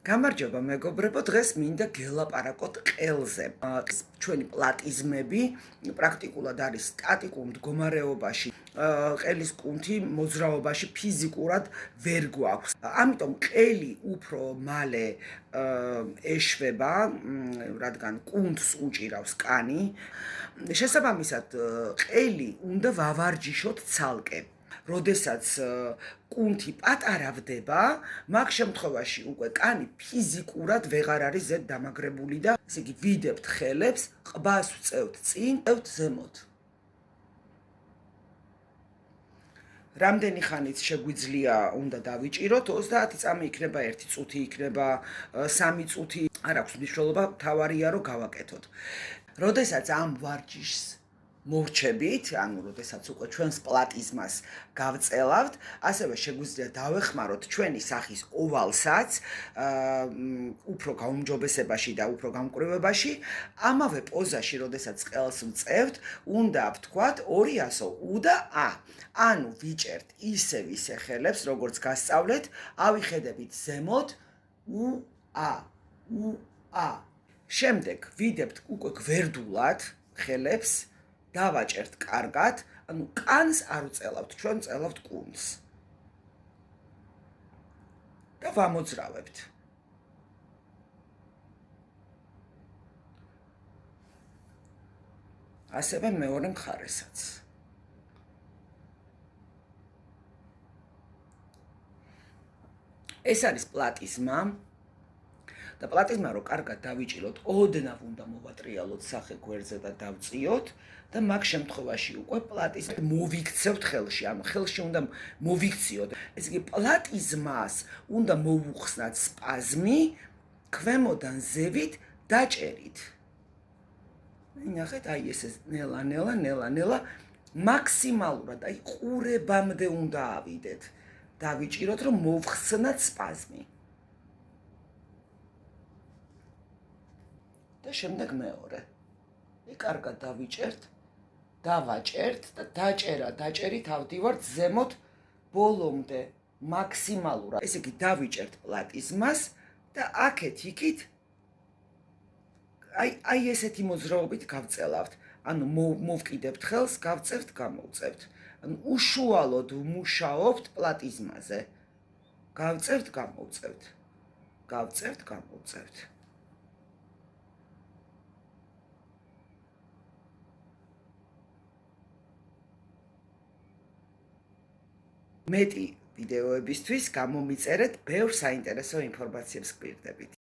გამარჯობა მეგობრებო, დღეს მინდა გელაპარაკოთ ყელზე. ჩვენი პლატიზმები პრაქტიკულად არის სტატიკურ მდგომარეობაში. ყელის კუნთი მოძრაობაში ფიზიკურად ვერ გვაქვს. ამიტომ ყელი უფრო მალე ეშვება, რადგან კუნთს უჭირავს კანი. შესაბამისად, ყელი უნდა ვავარჯიშოთ ცალკე. როდესაც კუნთი პატარავდება, მაგ შემთხვევაში უკვე კანი ფიზიკურად ვეღარ არის ზედ დამაგრებული და ესე იგი ვიდებთ ხელებს, ყბას ვწევთ წინ, ვწევთ ზემოთ. რამდენი ხანით შეგვიძლია უნდა დავიჭიროთ? 30 წამი იქნება, 1 წუთი იქნება, 3 წუთი, არ აქვს მნიშვნელობა, თავარია რომ გავაკეთოთ. როდესაც ამ ვარჯიშს მორჩებით, ანუ როდესაც უკვე ჩვენს პლატიზმას გავწელავთ, ასევე შეგვიძლია დავეხმაროთ ჩვენი სახის ოვალსაც, უფრო გაუმჯობესებაში და უფრო გამკვრევებაში. ამავე პოზაში, როდესაც ყელს ვწევთ, უნდა ვთქვათ 200 უ და ა. ანუ ვიჭერთ ისე ხელებს, როგორც გასწავლეთ, ავიხედებით ზემოთ უ ა, უ ა. შემდეგ ვიდებთ უკვე გვერდულად ხელებს, დავაჭერთ კარგად, ანუ კანს არ ვწელავთ, ჩვენ ვწელავთ კუნთს. და ვამოძრავებთ. ასევე მეორე მხარესაც. ეს არის პლატიზმა. და პლატიზმა რო კარგად დავიჭიროთ, ოდნავ უნდა მოვატრიალოთ სახე გვერდზე და დავწიოთ და მაგ შემთხვევაში უკვე პლატიზმს მოვიქცევთ ხელში, ანუ ხელში უნდა მოვიქციოთ. ესე იგი პლატიზმას უნდა მოვუხსნათ სპაზმი, ქვემოდან ზევით დაჭერით. ნახეთ, აი ესე ნელა, მაქსიმალურად, აი ყურებამდე უნდა ავიდეთ. დავიჭიროთ, რომ მოვხსნათ სპაზმი. და შემდეგ მეორე. კარგად დავიჭერთ, დავაჭერთ და დაჭერით ავდივართ ზემოთ ბოლომდე, მაქსიმალურად. ესე იგი დავიჭერთ პლატიზმას და აქეთ-იქით აი ესეთი მოძრაობით გავწელავთ. ანუ მოვკიდებთ ხელს, გავწევთ, გამოვწევთ. ანუ უშუალოდ ვმუშაობთ პლატიზმაზე. გავწევთ, გამოვწევთ. გავწევთ, გამოვწევთ. მეტი ვიდეოებისთვის გამომიწერეთ ბევრ საინტერესო ინფორმაციებს გვერდებით.